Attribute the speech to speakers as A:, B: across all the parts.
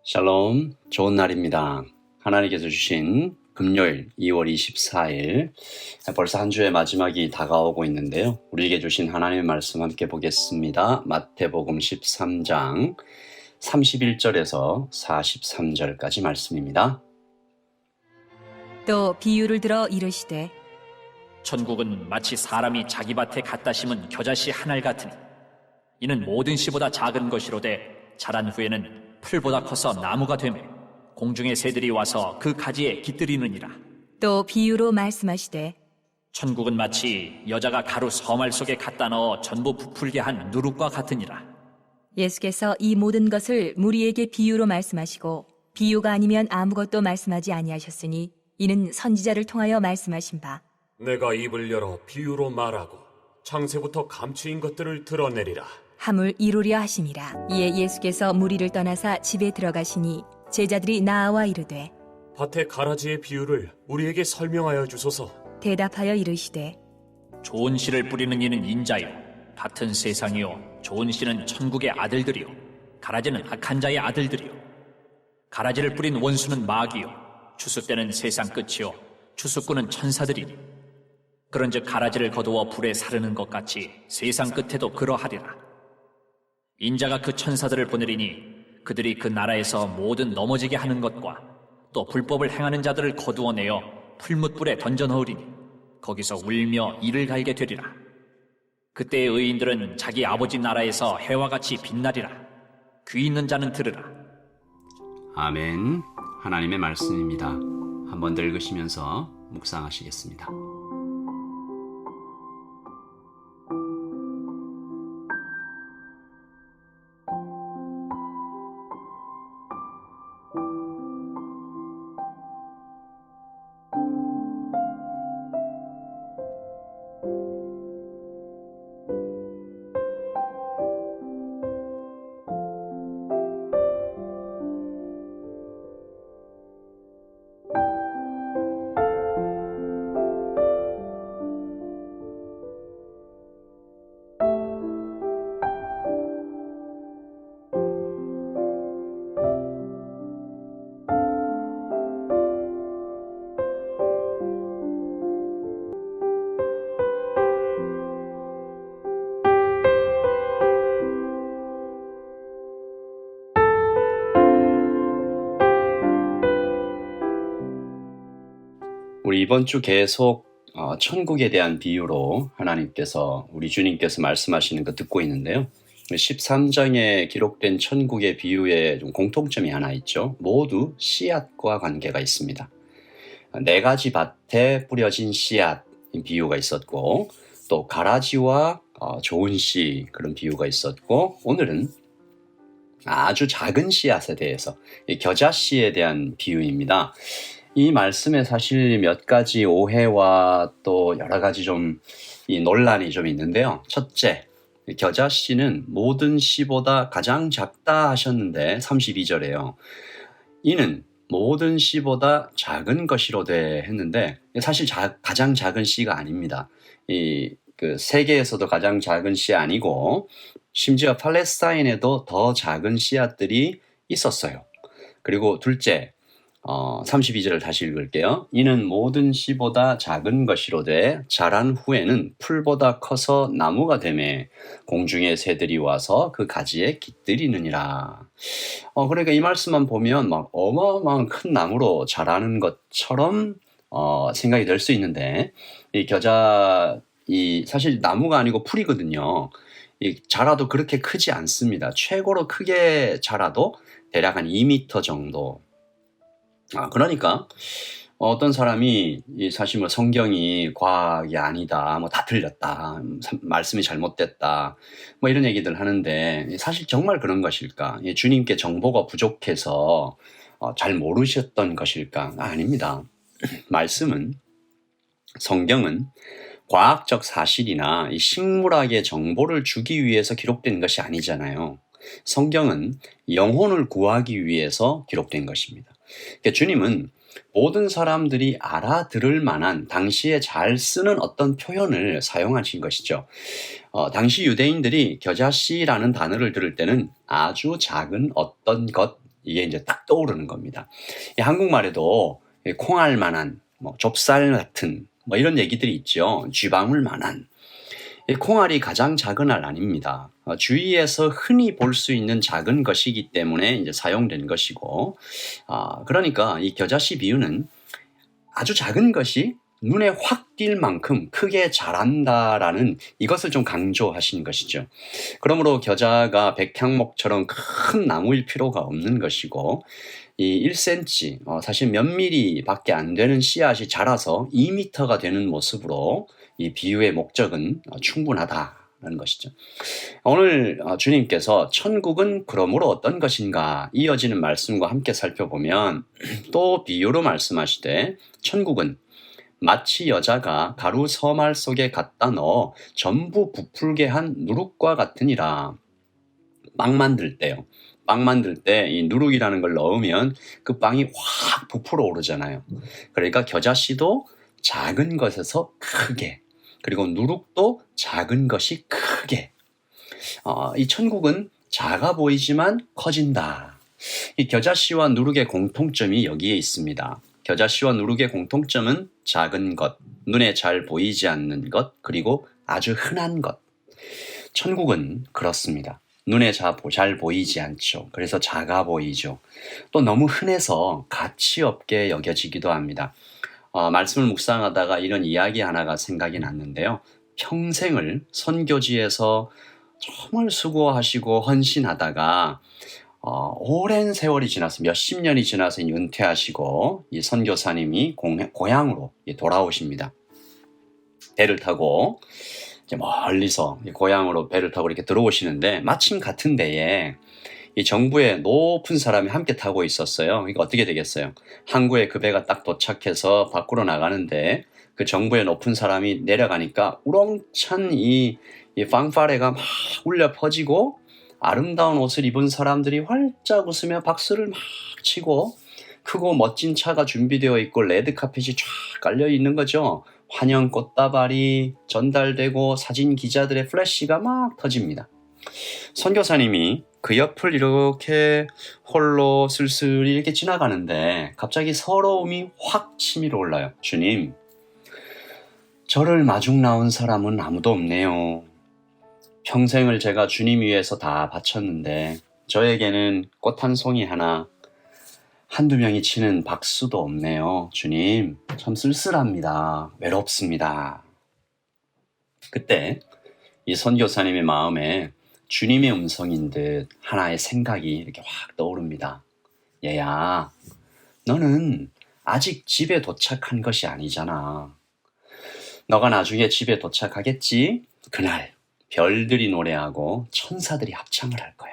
A: 샬롬, 좋은 날입니다. 하나님께서 주신 금요일 2월 24일, 벌써 한 주의 마지막이 다가오고 있는데요. 우리에게 주신 하나님의 말씀 함께 보겠습니다. 마태복음 13장 31절에서 43절까지 말씀입니다.
B: 또 비유를 들어 이르시되
C: 천국은 마치 사람이 자기 밭에 갖다 심은 겨자씨 한 알 같으니 이는 모든 씨보다 작은 것이로되 자란 후에는 풀보다 커서 나무가 되매 공중의 새들이 와서 그 가지에 깃들이느니라.
B: 또 비유로 말씀하시되
C: 천국은 마치 여자가 가루 서말 속에 갖다 넣어 전부 부풀게 한 누룩과 같으니라.
B: 예수께서 이 모든 것을 무리에게 비유로 말씀하시고 비유가 아니면 아무것도 말씀하지 아니하셨으니 이는 선지자를 통하여 말씀하신 바
D: 내가 입을 열어 비유로 말하고 창세부터 감추인 것들을 드러내리라.
B: 함을 이루려 하심이라. 이에 예수께서 무리를 떠나사 집에 들어가시니 제자들이 나와 이르되
D: 밭의 가라지의 비유를 우리에게 설명하여 주소서.
B: 대답하여 이르시되
C: 좋은 씨를 뿌리는 이는 인자요 밭은 세상이요 좋은 씨는 천국의 아들들이요 가라지는 악한 자의 아들들이요. 가라지를 뿌린 원수는 마귀요 추수 때는 세상 끝이요 추수꾼은 천사들이니 그런즉 가라지를 거두어 불에 사르는 것 같이 세상 끝에도 그러하리라. 인자가 그 천사들을 보내리니 그들이 그 나라에서 모든 넘어지게 하는 것과 또 불법을 행하는 자들을 거두어내어 풀무불에 던져 넣으리니 거기서 울며 이를 갈게 되리라. 그때의 의인들은 자기 아버지 나라에서 해와 같이 빛나리라. 귀 있는 자는 들으라.
A: 아멘. 하나님의 말씀입니다. 한번 더 읽으시면서 묵상하시겠습니다. 우리 이번 주 계속 천국에 대한 비유로 하나님께서 우리 주님께서 말씀하시는 거 듣고 있는데요. 13장에 기록된 천국의 비유에 좀 공통점이 하나 있죠. 모두 씨앗과 관계가 있습니다. 4가지 밭에 뿌려진 씨앗 비유가 있었고 또 가라지와 좋은 씨 그런 비유가 있었고 오늘은 아주 작은 씨앗에 대해서 겨자씨에 대한 비유입니다. 이 말씀에 사실 몇 가지 오해와 또 여러 가지 좀 이 논란이 좀 있는데요. 첫째, 겨자씨는 모든 씨보다 가장 작다 하셨는데 32절에요. 이는 모든 씨보다 작은 것이로되 했는데 사실 가장 작은 씨가 아닙니다. 세계에서도 가장 작은 씨 아니고 심지어 팔레스타인에도 더 작은 씨앗들이 있었어요. 그리고 둘째, 32절을 다시 읽을게요. 이는 모든 씨보다 작은 것이로되 자란 후에는 풀보다 커서 나무가 되매 공중의 새들이 와서 그 가지에 깃들이느니라. 그러니까 이 말씀만 보면 막 어마어마한 큰 나무로 자라는 것처럼 생각이 될 수 있는데 이 겨자 사실 나무가 아니고 풀이거든요. 자라도 그렇게 크지 않습니다. 최고로 크게 자라도 대략 한 2m 정도. 그러니까 어떤 사람이 사실 뭐 성경이 과학이 아니다, 뭐 다 틀렸다, 말씀이 잘못됐다, 뭐 이런 얘기들 하는데 사실 정말 그런 것일까? 주님께 정보가 부족해서 잘 모르셨던 것일까? 아닙니다. 성경은 과학적 사실이나 이 식물학의 정보를 주기 위해서 기록된 것이 아니잖아요. 성경은 영혼을 구하기 위해서 기록된 것입니다. 그러니까 주님은 모든 사람들이 알아들을 만한 당시에 잘 쓰는 어떤 표현을 사용하신 것이죠. 당시 유대인들이 겨자씨라는 단어를 들을 때는 아주 작은 어떤 것 이게 이제 딱 떠오르는 겁니다. 이 한국말에도 콩알 만한, 좁쌀 같은 이런 얘기들이 있죠. 쥐방울 만한. 이 콩알이 가장 작은 알 아닙니다. 주위에서 흔히 볼 수 있는 작은 것이기 때문에 이제 사용된 것이고, 그러니까 이 겨자씨 비유는 아주 작은 것이 눈에 확 띌 만큼 크게 자란다라는 이것을 좀 강조하신 것이죠. 그러므로 겨자가 백향목처럼 큰 나무일 필요가 없는 것이고, 이 1cm, 사실 몇 미리밖에 안 되는 씨앗이 자라서 2m가 되는 모습으로 이 비유의 목적은 충분하다는 것이죠. 오늘 주님께서 천국은 그러므로 어떤 것인가 이어지는 말씀과 함께 살펴보면 또 비유로 말씀하시되 천국은 마치 여자가 가루 서말 속에 갖다 넣어 전부 부풀게 한 누룩과 같으니라. 빵 만들 때요. 빵 만들 때 이 누룩이라는 걸 넣으면 그 빵이 확 부풀어 오르잖아요. 그러니까 겨자씨도 작은 것에서 크게, 그리고 누룩도 작은 것이 크게. 이 천국은 작아 보이지만 커진다. 이 겨자씨와 누룩의 공통점이 여기에 있습니다. 겨자씨와 누룩의 공통점은 작은 것, 눈에 잘 보이지 않는 것, 그리고 아주 흔한 것. 천국은 그렇습니다. 눈에 잘 보이지 않죠. 그래서 작아 보이죠. 또 너무 흔해서 가치 없게 여겨지기도 합니다. 말씀을 묵상하다가 이런 이야기 하나가 생각이 났는데요. 평생을 선교지에서 정말 수고하시고 헌신하다가 오랜 세월이 지나서 몇십 년이 지나서 은퇴하시고 이 선교사님이 고향으로 돌아오십니다. 배를 타고 이제 멀리서 고향으로 배를 타고 이렇게 들어오시는데 마침 같은 데에 이 정부의 높은 사람이 함께 타고 있었어요. 그러니까 어떻게 되겠어요? 항구에 그 배가 딱 도착해서 밖으로 나가는데 그 정부의 높은 사람이 내려가니까 우렁찬 이 빵파레가 막 울려 퍼지고 아름다운 옷을 입은 사람들이 활짝 웃으며 박수를 막 치고 크고 멋진 차가 준비되어 있고 레드카펫이 쫙 깔려 있는 거죠. 환영 꽃다발이 전달되고 사진 기자들의 플래시가 막 터집니다. 선교사님이 그 옆을 이렇게 홀로 슬슬 이렇게 지나가는데 갑자기 서러움이 확 치밀어 올라요. 주님, 저를 마중 나온 사람은 아무도 없네요. 평생을 제가 주님 위해서 다 바쳤는데 저에게는 꽃 한 송이 하나, 한두 명이 치는 박수도 없네요. 주님, 참 쓸쓸합니다. 외롭습니다. 그때 이 선교사님의 마음에 주님의 음성인 듯 하나의 생각이 이렇게 확 떠오릅니다. 얘야, 너는 아직 집에 도착한 것이 아니잖아. 너가 나중에 집에 도착하겠지? 그날 별들이 노래하고 천사들이 합창을 할 거야.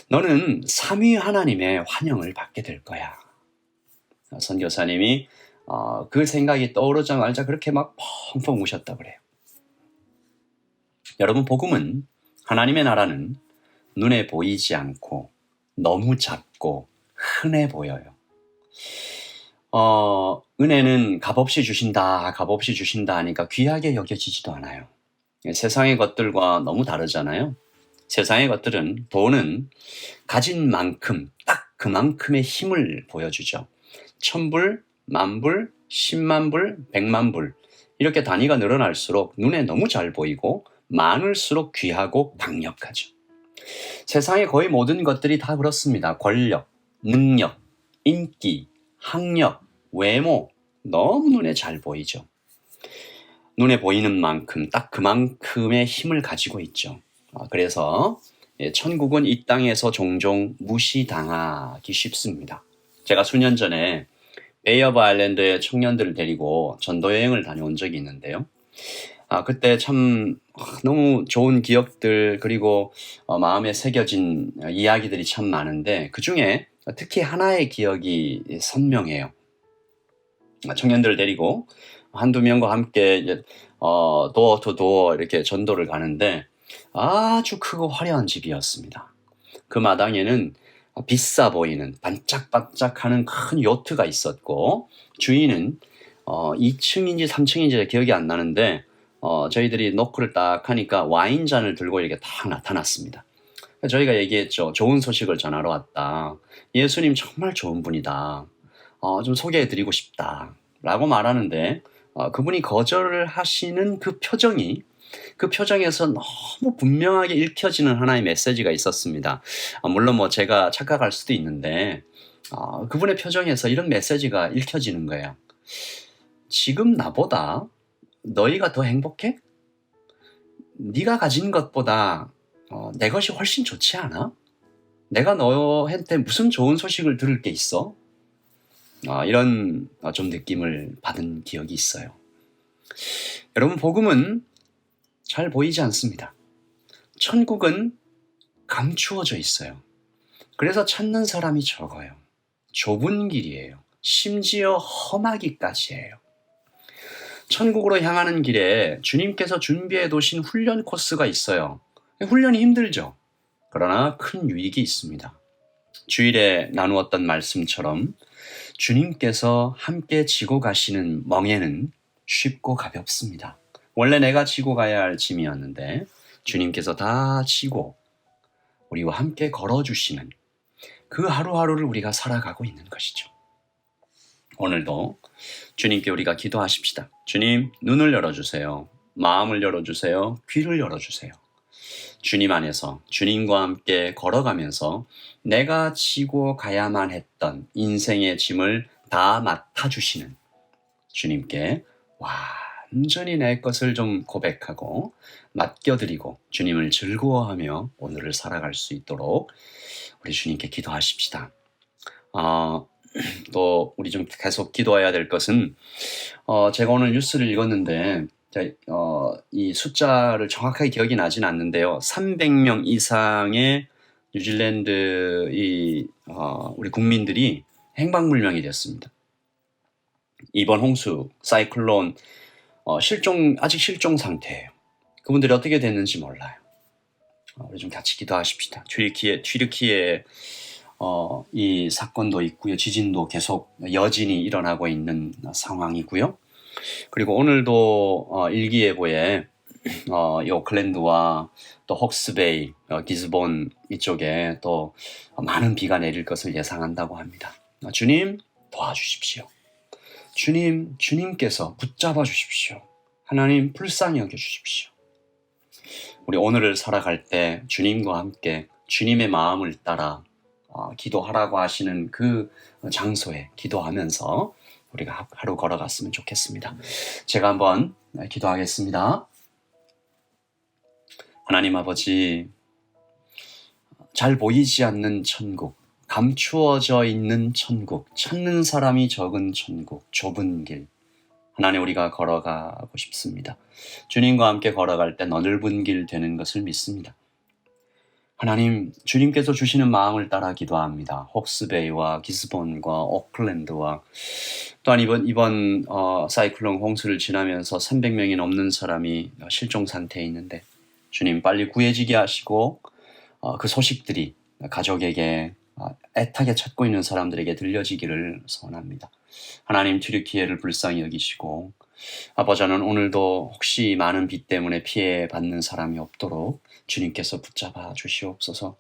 A: 너는 삼위 하나님의 환영을 받게 될 거야. 선교사님이 그 생각이 떠오르자마자 그렇게 막 펑펑 우셨다고 그래요. 여러분, 복음은, 하나님의 나라는 눈에 보이지 않고 너무 작고 흔해 보여요. 은혜는 값없이 주신다 하니까 귀하게 여겨지지도 않아요. 세상의 것들과 너무 다르잖아요. 세상의 것들은, 돈은 가진 만큼 딱 그만큼의 힘을 보여주죠. 1000불, 10,000불, 100,000불, 100,000불 이렇게 단위가 늘어날수록 눈에 너무 잘 보이고 많을수록 귀하고 강력하죠. 세상의 거의 모든 것들이 다 그렇습니다. 권력, 능력, 인기, 학력, 외모 너무 눈에 잘 보이죠. 눈에 보이는 만큼 딱 그만큼의 힘을 가지고 있죠. 그래서 천국은 이 땅에서 종종 무시당하기 쉽습니다. 제가 수년 전에 베이 오브 아일랜드의 청년들을 데리고 전도 여행을 다녀온 적이 있는데요. 그때 참 너무 좋은 기억들, 그리고 마음에 새겨진 이야기들이 참 많은데 그중에 특히 하나의 기억이 선명해요. 청년들을 데리고 한두 명과 함께 이제 도어 투 도어 이렇게 전도를 가는데 아주 크고 화려한 집이었습니다. 그 마당에는 비싸 보이는 반짝반짝하는 큰 요트가 있었고 주인은 2층인지 3층인지 기억이 안 나는데 저희들이 노크를 딱 하니까 와인잔을 들고 이렇게 딱 나타났습니다. 저희가 얘기했죠. 좋은 소식을 전하러 왔다. 예수님 정말 좋은 분이다. 좀 소개해드리고 싶다. 라고 말하는데 그분이 거절을 하시는 그 표정에서 너무 분명하게 읽혀지는 하나의 메시지가 있었습니다. 물론 뭐 제가 착각할 수도 있는데 그분의 표정에서 이런 메시지가 읽혀지는 거예요. 지금 나보다 너희가 더 행복해? 네가 가진 것보다 내 것이 훨씬 좋지 않아? 내가 너한테 무슨 좋은 소식을 들을 게 있어? 이런 좀 느낌을 받은 기억이 있어요. 여러분, 복음은 잘 보이지 않습니다. 천국은 감추어져 있어요. 그래서 찾는 사람이 적어요. 좁은 길이에요. 심지어 험하기까지 해요. 천국으로 향하는 길에 주님께서 준비해 두신 훈련 코스가 있어요. 훈련이 힘들죠. 그러나 큰 유익이 있습니다. 주일에 나누었던 말씀처럼 주님께서 함께 지고 가시는 멍에는 쉽고 가볍습니다. 원래 내가 지고 가야 할 짐이었는데 주님께서 다 지고 우리와 함께 걸어주시는 그 하루하루를 우리가 살아가고 있는 것이죠. 오늘도 주님께 우리가 기도하십시다. 주님, 눈을 열어주세요. 마음을 열어주세요. 귀를 열어주세요. 주님 안에서 주님과 함께 걸어가면서 내가 지고 가야만 했던 인생의 짐을 다 맡아주시는 주님께 완전히 내 것을 좀 고백하고 맡겨드리고 주님을 즐거워하며 오늘을 살아갈 수 있도록 우리 주님께 기도하십시다. 또 우리 좀 계속 기도해야 될 것은 제가 오늘 뉴스를 읽었는데 이 숫자를 정확하게 기억이 나진 않는데요. 300명 이상의 뉴질랜드 우리 국민들이 행방불명이 됐습니다. 이번 홍수, 사이클론 아직 실종 상태예요. 그분들이 어떻게 됐는지 몰라요. 우리 좀 같이 기도하십시다. 튀르키예 이 사건도 있고요. 지진도 계속 여진이 일어나고 있는 상황이고요. 그리고 오늘도 일기예보에 이 오클랜드와 또 혹스베이, 기즈본 이쪽에 또 많은 비가 내릴 것을 예상한다고 합니다. 주님 도와주십시오. 주님께서 붙잡아 주십시오. 하나님 불쌍히 여겨 주십시오. 우리 오늘을 살아갈 때 주님과 함께 주님의 마음을 따라 기도하라고 하시는 그 장소에 기도하면서 우리가 하루 걸어갔으면 좋겠습니다. 제가 한번 기도하겠습니다. 하나님 아버지, 잘 보이지 않는 천국, 감추어져 있는 천국, 찾는 사람이 적은 천국, 좁은 길, 하나님 우리가 걸어가고 싶습니다. 주님과 함께 걸어갈 때 넓은 길 되는 것을 믿습니다. 하나님, 주님께서 주시는 마음을 따라 기도합니다. 혹스베이와 기스본과 오클랜드와 또한 이번 사이클론 홍수를 지나면서 300명이 넘는 사람이 실종 상태에 있는데 주님 빨리 구해지게 하시고 그 소식들이 가족에게 애타게 찾고 있는 사람들에게 들려지기를 소원합니다. 하나님, 튀르키예를 불쌍히 여기시고 아버지는 오늘도 혹시 많은 비 때문에 피해받는 사람이 없도록 주님께서 붙잡아 주시옵소서.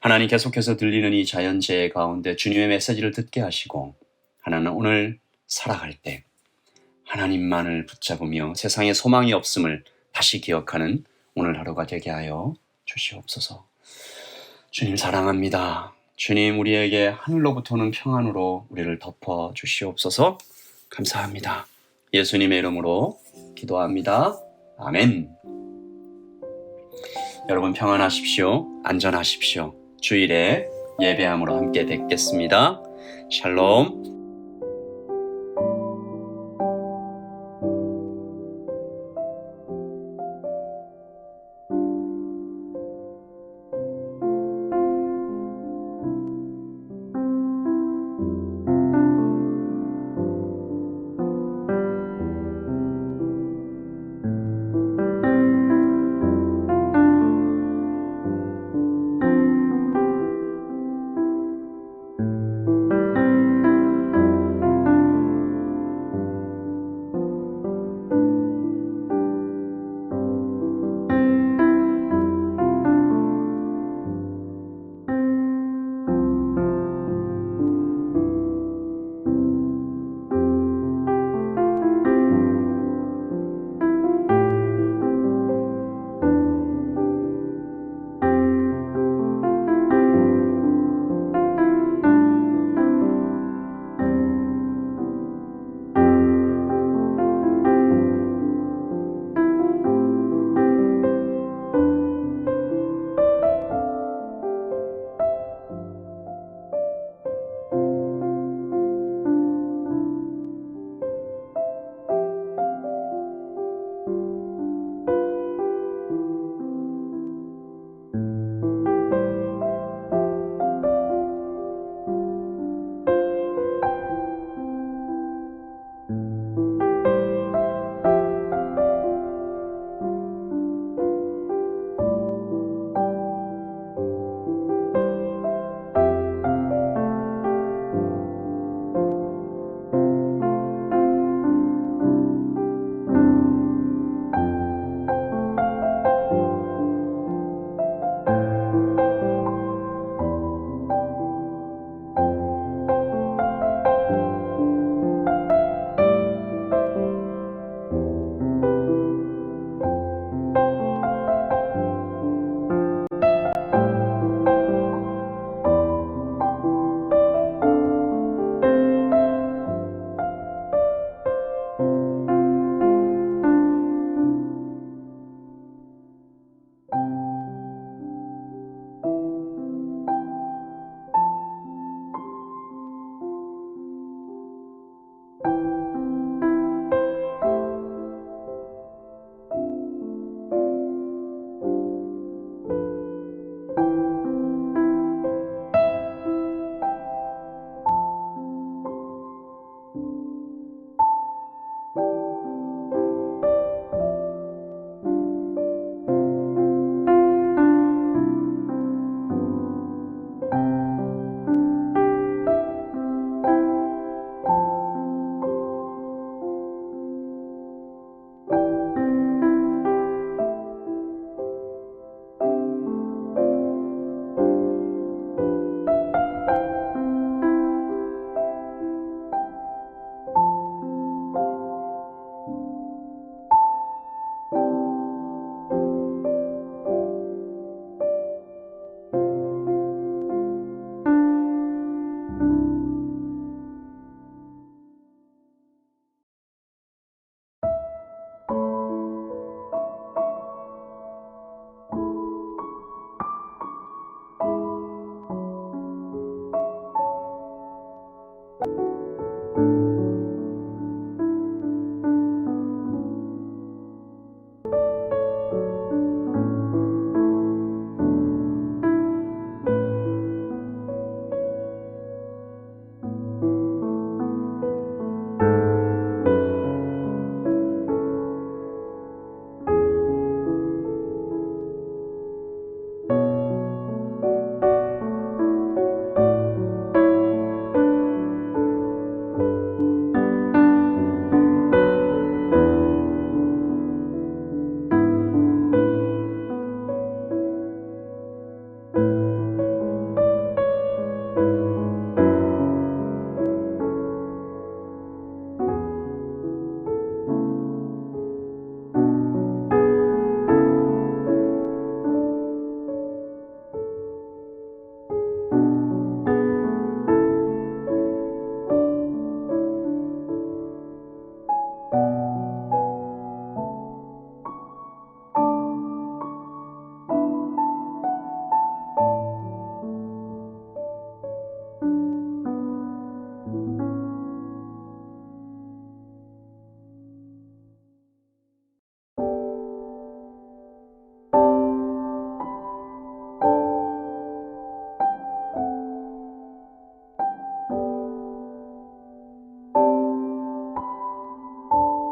A: 하나님, 계속해서 들리는 이 자연재해 가운데 주님의 메시지를 듣게 하시고 하나님 오늘 살아갈 때 하나님만을 붙잡으며 세상에 소망이 없음을 다시 기억하는 오늘 하루가 되게 하여 주시옵소서. 주님 사랑합니다. 주님, 우리에게 하늘로부터 오는 평안으로 우리를 덮어 주시옵소서. 감사합니다. 예수님의 이름으로 기도합니다. 아멘. 여러분 평안하십시오. 안전하십시오. 주일에 예배함으로 함께 뵙겠습니다. 샬롬.